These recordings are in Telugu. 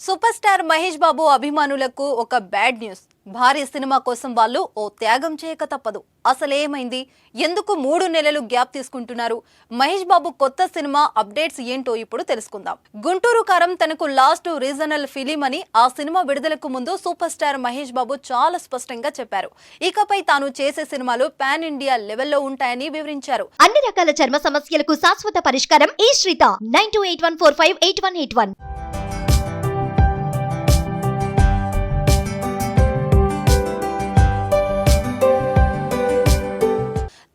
సూపర్ స్టార్ మహేష్ బాబు అభిమానులకు ఒక బ్యాడ్ న్యూస్. భారీ సినిమా కోసం వాళ్ళు ఓ త్యాగం చేయక తప్పదు. అసలేమైంది? ఎందుకు 3 నెలలు గ్యాప్ తీసుకుంటున్నారు? మహేష్ బాబు కొత్త సినిమా అప్డేట్స్ ఏంటో ఇప్పుడు తెలుసుకుందాం. గుంటూరు కారం తనకు లాస్ట్ రీజనల్ ఫిలిం అని ఆ సినిమా విడుదలకు ముందు సూపర్ స్టార్ మహేష్ బాబు చాలా స్పష్టంగా చెప్పారు. ఇకపై తాను చేసే సినిమాలు పాన్ ఇండియా లెవెల్లో ఉంటాయని వివరించారు. అన్ని రకాల చర్మ సమస్యలకు శాశ్వత పరిష్కారం ఈ శ్రీత 9281458181.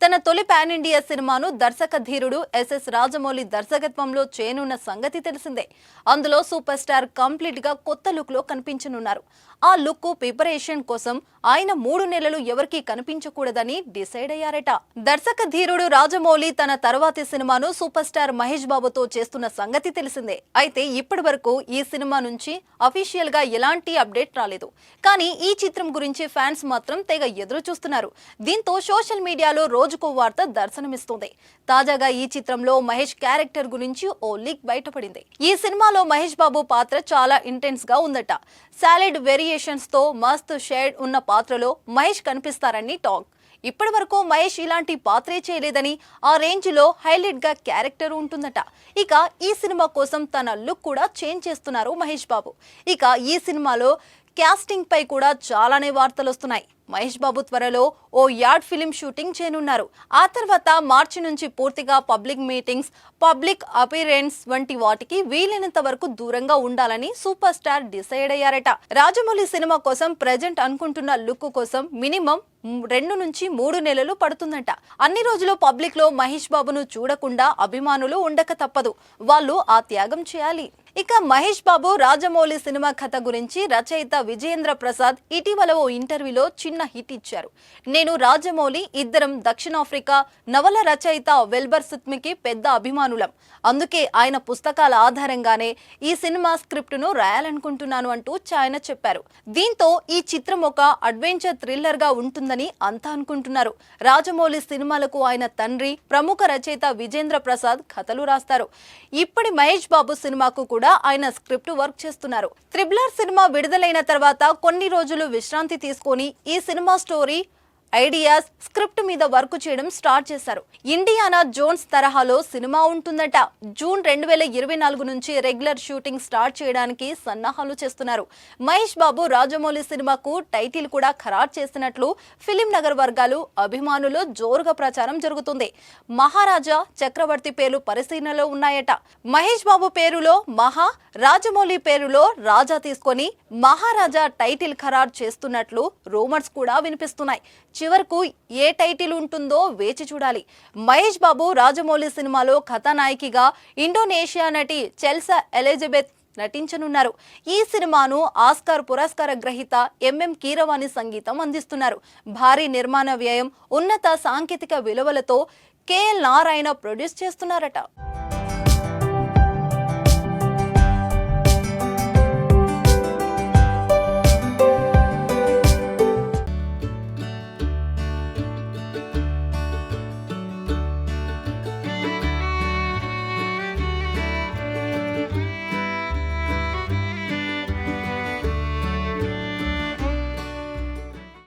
తన తొలి పాన్ ఇండియా సినిమాను దర్శక ధీరుడు ఎస్ఎస్ రాజమౌళి దర్శకత్వంలో చేయనున్న సంగతి తెలిసిందే. అందులో సూపర్ స్టార్ కంప్లీట్ గా కొత్త లుక్ లో కనిపించనున్నారు. ఆ లుక్ ప్రిపరేషన్ కోసం ఆయన 3 నెలలు ఎవరికీ కనిపించకూడదని డిసైడ్ అయ్యారట. దర్శక ధీరుడు రాజమౌళి తన తర్వాతి సినిమాను సూపర్ స్టార్ మహేష్ బాబుతో చేస్తున్న సంగతి తెలిసిందే. అయితే ఇప్పటి వరకు ఈ సినిమా నుంచి అఫీషియల్ గా ఎలాంటి అప్డేట్ రాలేదు. కానీ ఈ చిత్రం గురించి ఫ్యాన్స్ మాత్రం తెగ ఎదురు చూస్తున్నారు. దీంతో సోషల్ మీడియాలో రోజుకో వార్త దర్శనమిస్తుంది. తాజాగా ఈ చిత్రంలో మహేష్ క్యారెక్టర్ గురించి ఓ లీక్ బయటపడింది. ఈ సినిమాలో మహేష్ బాబు పాత్ర చాలా ఇంటెన్స్ గా ఉందట. సాలిడ్ వేరియేషన్స్ తో మస్త్ షేడ్ ఉన్న పాత్రలో మహేష్ కనిపిస్తారని టాక్. ఇప్పటి వరకు మహేష్ ఇలాంటి పాత్రే చేయలేదని, ఆ రేంజ్ లో హైలైట్ గా క్యారెక్టర్ ఉంటుందట. ఇక ఈ సినిమా కోసం తన లుక్ కూడా చేంజ్ చేస్తున్నారు మహేష్ బాబు. ఇక ఈ సినిమాలో కాస్టింగ్ పై కూడా చాలానే వార్తలు వస్తున్నాయి. మహేష్ బాబు త్వరలో ఓ యాడ్ ఫిలిం షూటింగ్ చేయనున్నారు. ఆ తర్వాత మార్చి నుంచి పూర్తిగా పబ్లిక్ మీటింగ్స్, పబ్లిక్ అపీరెన్స్ వంటి వాటికి వీలైనంత వరకు దూరంగా ఉండాలని సూపర్ స్టార్ డిసైడ్ అయ్యారట. రాజమౌళి సినిమా కోసం ప్రెజెంట్ అనుకుంటున్న లుక్ కోసం మినిమం 2 నుంచి 3 నెలలు పడుతుందంట. అన్ని రోజులు పబ్లిక్ లో మహేష్ బాబును చూడకుండా అభిమానులు ఉండక తప్పదు. వాళ్ళు ఆ త్యాగం చేయాలి. ఇక మహేష్ బాబు రాజమౌళి సినిమా కథ గురించి రచయిత విజయేంద్ర ప్రసాద్ ఇటీవల ఓ ఇంటర్వ్యూలో చిన్న హిట్ ఇచ్చారు. నేను రాజమౌళి ఇద్దరం దక్షిణాఫ్రికా నవల రచయిత వెల్బర్ సిత్మికి పెద్ద అభిమానులం. అందుకే ఆయన పుస్తకాల ఆధారంగానే ఈ సినిమా స్క్రిప్ట్ ను రాయాలనుకుంటున్నాను అంటూ ఆయన చెప్పారు. దీంతో ఈ చిత్రం ఒక అడ్వెంచర్ థ్రిల్లర్ గా ఉంటుందని అంతా అనుకుంటున్నారు. రాజమౌళి సినిమాలకు ఆయన తండ్రి ప్రముఖ రచయిత విజేంద్ర ప్రసాద్ కథలు రాస్తారు. ఇప్పటి మహేష్ బాబు సినిమాకు కూడా ఆయన స్క్రిప్ట్ వర్క్ చేస్తున్నారు. త్రిబులర్ సినిమా విడుదలైన తర్వాత కొన్ని రోజులు విశ్రాంతి తీసుకొని ఈ సినిమా స్టోరీ ఐడియాస్ స్క్రిప్ట్ మీద వర్క్ చేయడం స్టార్ట్ చేశారు. ఇండియానా జోన్స్ తరహాలో సినిమా ఉంటుందట. జూన్ 2024 నుంచి రెగ్యులర్ షూటింగ్ స్టార్ట్ చేయడానికి సన్నాహాలు చేస్తున్నారు. మహేష్ బాబు రాజమౌళి సినిమాకు టైటిల్ కూడా ఖరారు చేసినట్లు ఫిలిం నగర్ వర్గాలు అభిమానులు జోరుగా ప్రచారం జరుగుతుంది. మహారాజా, చక్రవర్తి పేర్లు పరిశీలనలో ఉన్నాయట. మహేష్ బాబు పేరులో మహా, రాజమౌళి పేరులో రాజా తీసుకొని మహారాజా టైటిల్ ఖరారు చేస్తున్నట్లు రూమర్స్ కూడా వినిపిస్తున్నాయి. చివరకు ఏ టైటిల్ ఉంటుందో వేచి చూడాలి. మహేష్ బాబు రాజమౌళి సినిమాలో కథానాయికగా ఇండోనేషియా నటి చెల్సా ఎలిజబెత్ నటించనున్నారు. ఈ సినిమాను ఆస్కార్ పురస్కార గ్రహీత ఎంఎం కీరవాణి సంగీతం అందిస్తున్నారు. భారీ నిర్మాణ వ్యయం, ఉన్నత సాంకేతిక విలువలతో కేఎల్ నారాయణ ప్రొడ్యూస్ చేస్తున్నారట.